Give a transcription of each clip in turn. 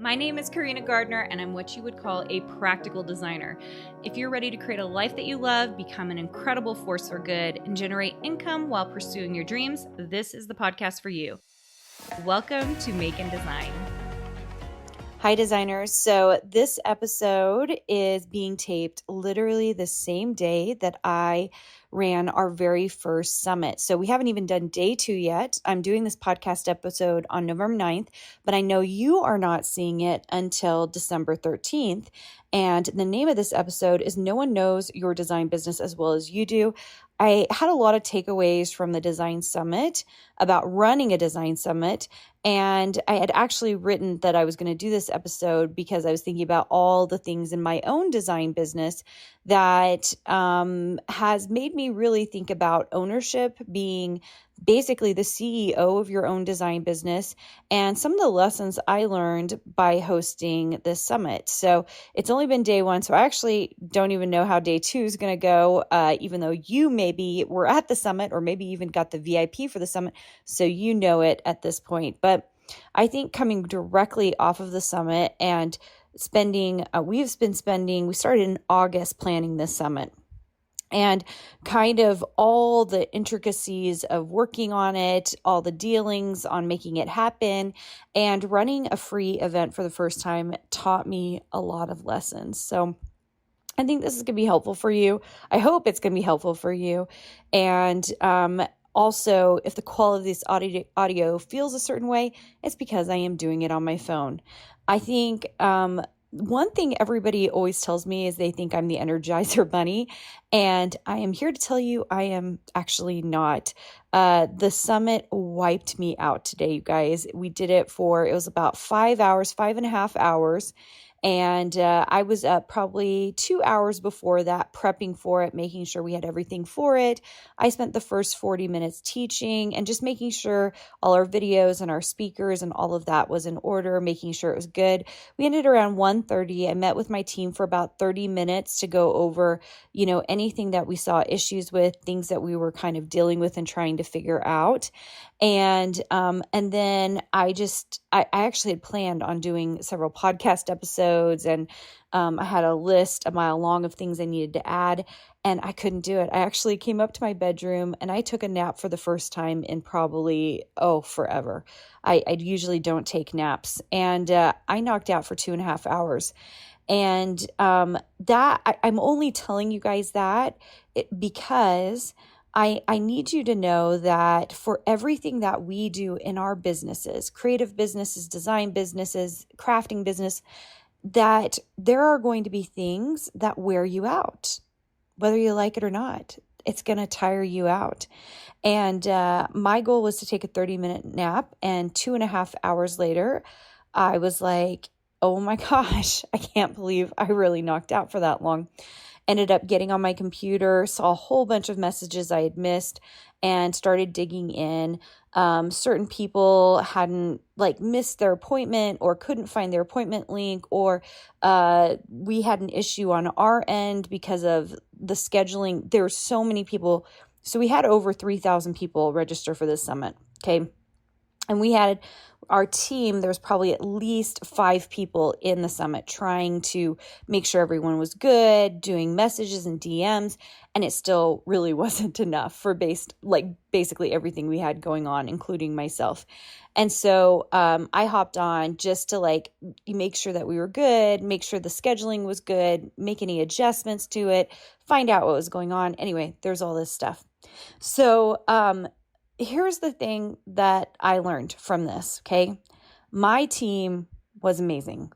My name is Carina Gardner, and I'm what you would call a practical designer. If you're ready to create a life that you love, become an incredible force for good, and generate income while pursuing your dreams, this is the podcast for you. Welcome to Make and Design. Hi, designers. So this episode is being taped literally the same day that I ran our very first summit. So we haven't even done day 2 yet. I'm doing this podcast episode on November 9th, but I know you are not seeing it until December 13th. And the name of this episode is No One Knows Your Design Business as Well as You Do. I had a lot of takeaways from the design summit about running a design summit. And I had actually written that I was going to do this episode because I was thinking about all the things in my own design business that has made me really think about ownership, being basically the CEO of your own design business, and some of the lessons I learned by hosting this summit. So it's only been day 1, so I actually don't even know how day 2 is going to go, even though you maybe were at the summit or maybe even got the VIP for the summit, so you know it at this point. But I think coming directly off of the summit and we started in August planning this summit. And kind of all the intricacies of working on it, all the dealings on making it happen, and running a free event for the first time taught me a lot of lessons. So I think this is going to be helpful for you. I hope it's going to be helpful for you. And also, if the quality of this audio feels a certain way, it's because I am doing it on my phone. I think one thing everybody always tells me is they think I'm the Energizer Bunny, and I am here to tell you I am actually not. The summit wiped me out today, you guys. We did it was about 5.5 hours. And I was up probably 2 hours before that, prepping for it, making sure we had everything for it. I spent the first 40 minutes teaching and just making sure all our videos and our speakers and all of that was in order, making sure it was good. We ended around 1:30. I met with my team for about 30 minutes to go over, anything that we saw issues with, things that we were kind of dealing with and trying to figure out. And then I actually had planned on doing several podcast episodes, and I had a list a mile long of things I needed to add, and I couldn't do it. I actually came up to my bedroom and I took a nap for the first time in probably, forever. I usually don't take naps, and I knocked out for 2.5 hours. And I'm only telling you guys that because I need you to know that for everything that we do in our businesses, creative businesses, design businesses, crafting business, that there are going to be things that wear you out, whether you like it or not. It's going to tire you out. And my goal was to take a 30-minute nap, and 2.5 hours later, I was like, oh my gosh, I can't believe I really knocked out for that long. Ended up getting on my computer, saw a whole bunch of messages I had missed, and started digging in. Certain people hadn't missed their appointment or couldn't find their appointment link, or we had an issue on our end because of the scheduling. There were so many people. So we had over 3,000 people register for this summit. Okay. And we had our team, there was probably at least 5 people in the summit trying to make sure everyone was good, doing messages and DMs, and it still really wasn't enough for basically everything we had going on, including myself. And so I hopped on just to make sure that we were good, make sure the scheduling was good, make any adjustments to it, find out what was going on. Anyway, there's all this stuff. So here's the thing that I learned from this, okay? My team was amazing.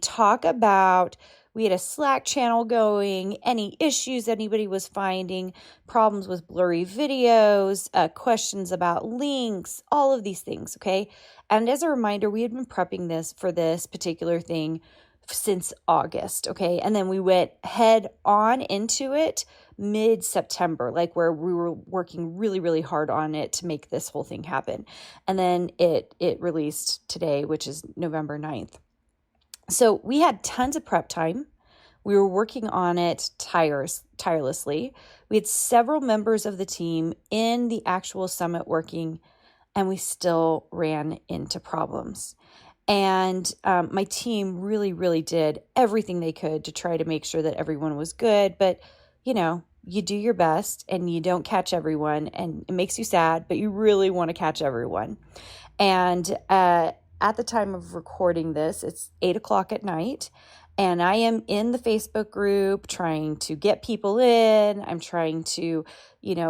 Talk about, we had a Slack channel going, any issues anybody was finding, problems with blurry videos, questions about links, all of these things, okay? And as a reminder, we had been prepping for this particular thing since August, okay? And then we went head on into it mid-September, where we were working really, really hard on it to make this whole thing happen. And then it released today, which is November 9th. So we had tons of prep time. We were working on it tirelessly. We had several members of the team in the actual summit working, and we still ran into problems. And my team really, really did everything they could to try to make sure that everyone was good. But, you do your best and you don't catch everyone, and it makes you sad, but you really want to catch everyone. And at the time of recording this, it's 8 o'clock at night, and I am in the Facebook group trying to get people in. I'm trying to,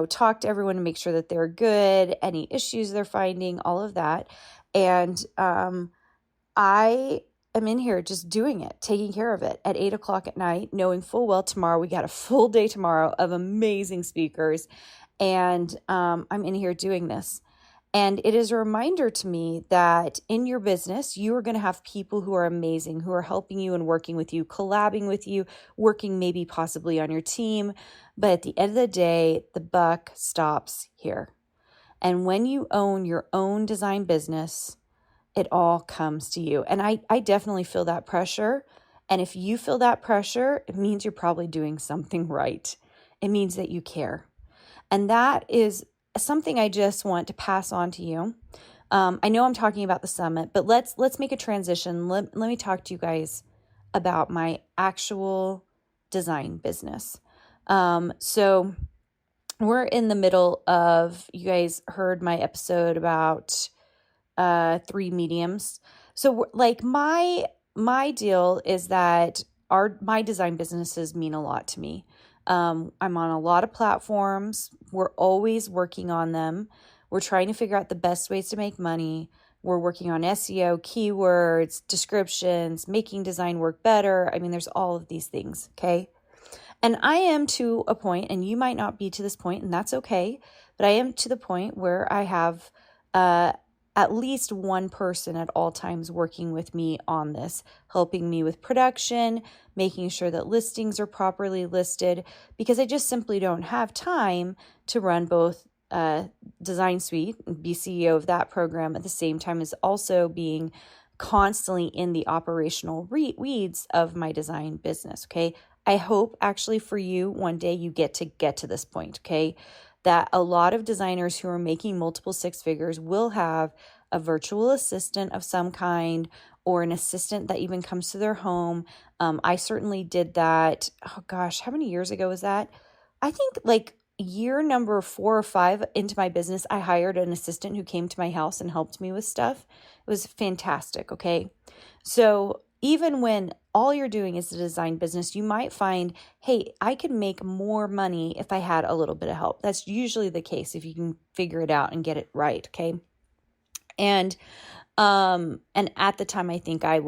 talk to everyone to make sure that they're good, any issues they're finding, all of that. And I am in here just doing it, taking care of it at 8 o'clock at night, knowing full well tomorrow we got a full day tomorrow of amazing speakers. And I'm in here doing this. And it is a reminder to me that in your business, you are going to have people who are amazing, who are helping you and working with you, collabing with you, working maybe possibly on your team. But at the end of the day, the buck stops here. And when you own your own design business, it all comes to you. And I definitely feel that pressure. And if you feel that pressure, it means you're probably doing something right. It means that you care. And that is something I just want to pass on to you. I know I'm talking about the summit, but let's make a transition. Let me talk to you guys about my actual design business. So we're in the middle of, you guys heard my episode about 3 mediums. So like my deal is that my design businesses mean a lot to me. I'm on a lot of platforms. We're always working on them. We're trying to figure out the best ways to make money. We're working on SEO, keywords, descriptions, making design work better. I mean, there's all of these things, okay? And I am to a point, and you might not be to this point, and that's okay, but I am to the point where I have at least one person at all times working with me on this, helping me with production, making sure that listings are properly listed, because I just simply don't have time to run both Design Suite and be CEO of that program at the same time as also being constantly in the operational weeds of my design business, okay? I hope actually for you one day you get to this point, okay? That a lot of designers who are making multiple 6 figures will have a virtual assistant of some kind, or an assistant that even comes to their home. I certainly did that. Oh gosh, how many years ago was that? I think like year number 4 or 5 into my business, I hired an assistant who came to my house and helped me with stuff. It was fantastic, okay? So even when all you're doing is the design business, you might find, hey, I could make more money if I had a little bit of help. That's usually the case if you can figure it out and get it right, okay? And at the time, I think I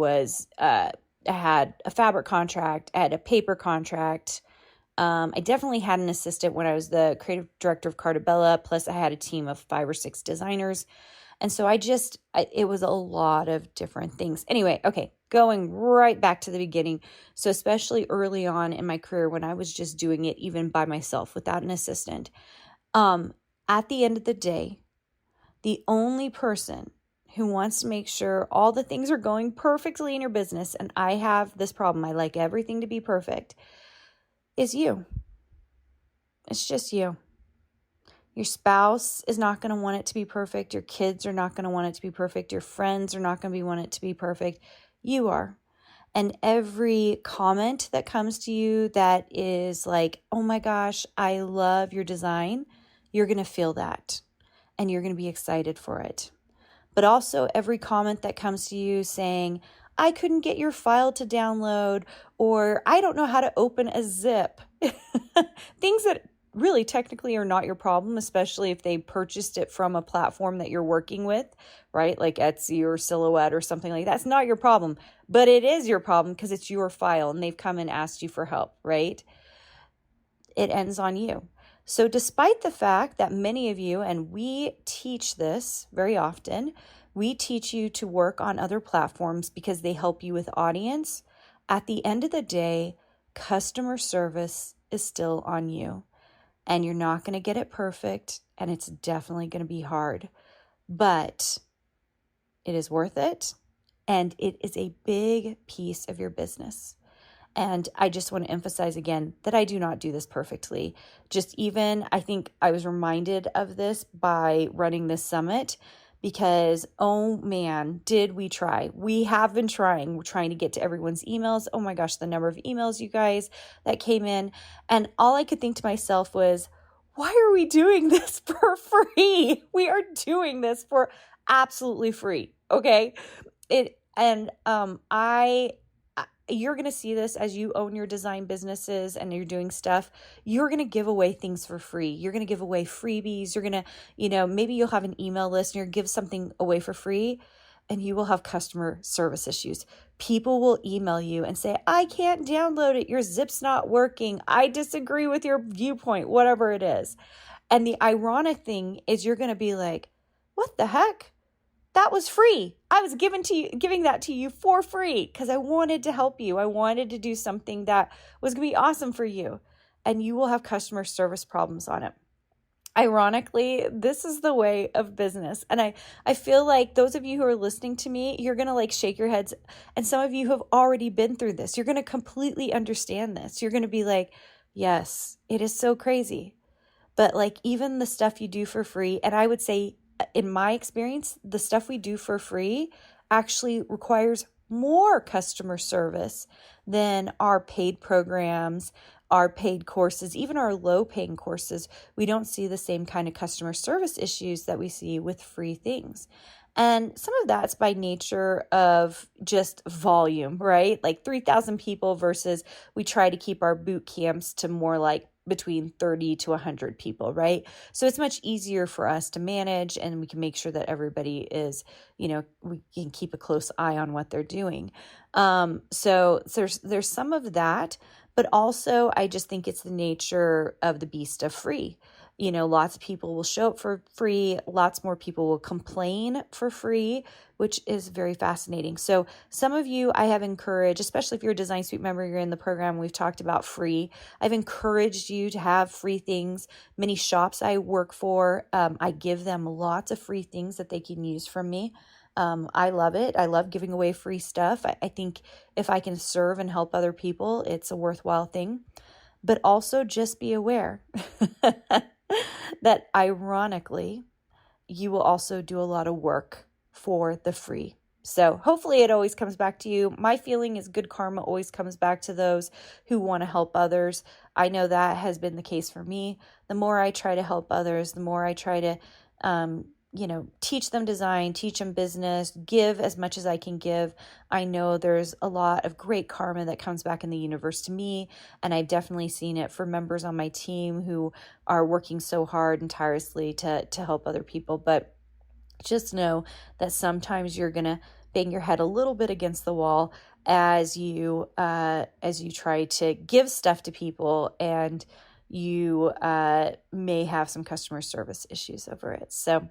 had a fabric contract, I had a paper contract. I definitely had an assistant when I was the creative director of Cartabella, plus I had a team of 5 or 6 designers. And so it was a lot of different things. Anyway, okay, going right back to the beginning. So especially early on in my career when I was just doing it even by myself without an assistant. At the end of the day, the only person who wants to make sure all the things are going perfectly in your business, and I have this problem, I like everything to be perfect, is you. It's just you. Your spouse is not going to want it to be perfect. Your kids are not going to want it to be perfect. Your friends are not going to want it to be perfect. You are. And every comment that comes to you that is like, oh my gosh, I love your design, you're going to feel that. And you're going to be excited for it. But also every comment that comes to you saying, I couldn't get your file to download, or I don't know how to open a zip. Things that really technically are not your problem, especially if they purchased it from a platform that you're working with, right? Like Etsy or Silhouette or something like that. It's not your problem, but it is your problem because it's your file and they've come and asked you for help, right? It ends on you. So despite the fact that many of you, and we teach this very often, we teach you to work on other platforms because they help you with audience. At the end of the day, customer service is still on you. And you're not going to get it perfect, and it's definitely going to be hard. But it is worth it, and it is a big piece of your business. And I just want to emphasize again that I do not do this perfectly. I think I was reminded of this by running this summit, because, oh man, did we try. We have been trying. We're trying to get to everyone's emails. Oh my gosh, the number of emails, you guys, that came in. And all I could think to myself was, why are we doing this for free? We are doing this for absolutely free. Okay. You're going to see this as you own your design businesses and you're doing stuff. You're going to give away things for free. You're going to give away freebies. You're going to, maybe you'll have an email list and you're give something away for free, and you will have customer service issues. People will email you and say, I can't download it. Your zip's not working. I disagree with your viewpoint, whatever it is. And the ironic thing is you're going to be like, what the heck? That was free. I was giving that to you for free because I wanted to help you. I wanted to do something that was going to be awesome for you. And you will have customer service problems on it. Ironically, this is the way of business. And I feel like those of you who are listening to me, you're going to like shake your heads. And some of you have already been through this. You're going to completely understand this. You're going to be like, yes, it is so crazy. But like even the stuff you do for free, and I would say in my experience, the stuff we do for free actually requires more customer service than our paid programs, our paid courses, even our low paying courses. We don't see the same kind of customer service issues that we see with free things. And some of that's by nature of just volume, right? Like 3,000 people versus we try to keep our boot camps to more like between 30 to 100 people, right? So it's much easier for us to manage, and we can make sure that everybody is, we can keep a close eye on what they're doing. So there's some of that, but also I just think it's the nature of the beast of free. Lots of people will show up for free. Lots more people will complain for free, which is very fascinating. So some of you I have encouraged, especially if you're a Design Suite member, you're in the program, we've talked about free. I've encouraged you to have free things. Many shops I work for, I give them lots of free things that they can use from me. I love it. I love giving away free stuff. I think if I can serve and help other people, it's a worthwhile thing. But also just be aware that ironically, you will also do a lot of work for the free. So hopefully it always comes back to you. My feeling is good karma always comes back to those who want to help others. I know that has been the case for me. The more I try to help others, the more I try to, teach them design, teach them business, give as much as I can give. I know there's a lot of great karma that comes back in the universe to me. And I've definitely seen it for members on my team who are working so hard and tirelessly to help other people. But just know that sometimes you're going to bang your head a little bit against the wall as you try to give stuff to people, and you may have some customer service issues over it. So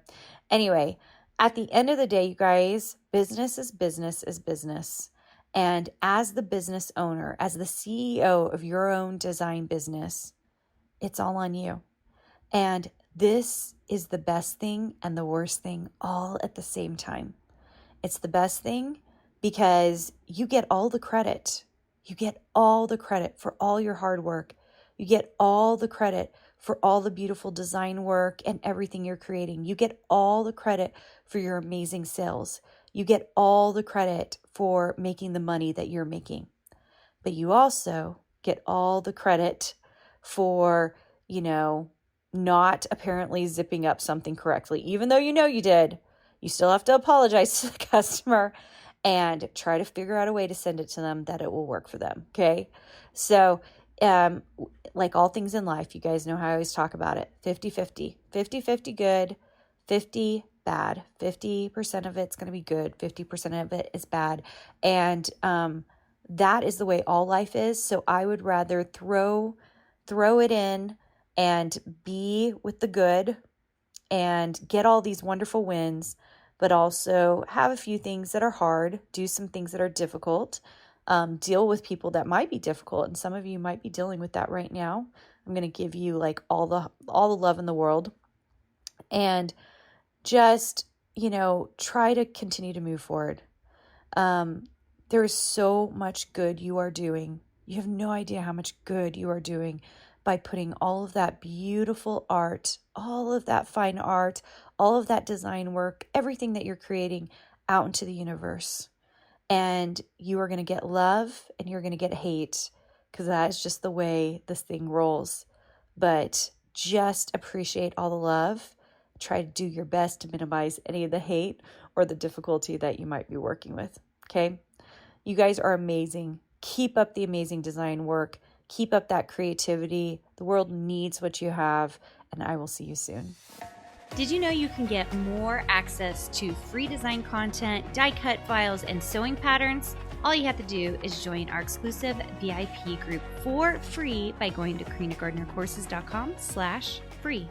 anyway, at the end of the day, you guys, business is business is business. And as the business owner, as the CEO of your own design business, it's all on you. And this is the best thing and the worst thing all at the same time. It's the best thing because you get all the credit. You get all the credit for all your hard work. You get all the credit for all the beautiful design work and everything you're creating. You get all the credit for your amazing sales. You get all the credit for making the money that you're making. But you also get all the credit for, not apparently zipping up something correctly. Even though you did, you still have to apologize to the customer and try to figure out a way to send it to them that it will work for them. Okay. So, like all things in life, you guys know how I always talk about it. 50-50, 50-50 good, 50 bad, 50% of it's going to be good. 50% of it is bad. And, that is the way all life is. So I would rather throw it in and be with the good and get all these wonderful wins, but also have a few things that are hard, do some things that are difficult, deal with people that might be difficult. And some of you might be dealing with that right now. I'm going to give you like all the love in the world, and just, try to continue to move forward. There is so much good you are doing. You have no idea how much good you are doing by putting all of that beautiful art, all of that fine art, all of that design work, everything that you're creating out into the universe. And you are going to get love and you're going to get hate, because that is just the way this thing rolls. But just appreciate all the love. Try to do your best to minimize any of the hate or the difficulty that you might be working with. Okay? You guys are amazing. Keep up the amazing design work. Keep up that creativity. The world needs what you have, and I will see you soon. Did you know you can get more access to free design content, die cut files, and sewing patterns? All you have to do is join our exclusive VIP group for free by going to carinagardnercourses.com/free.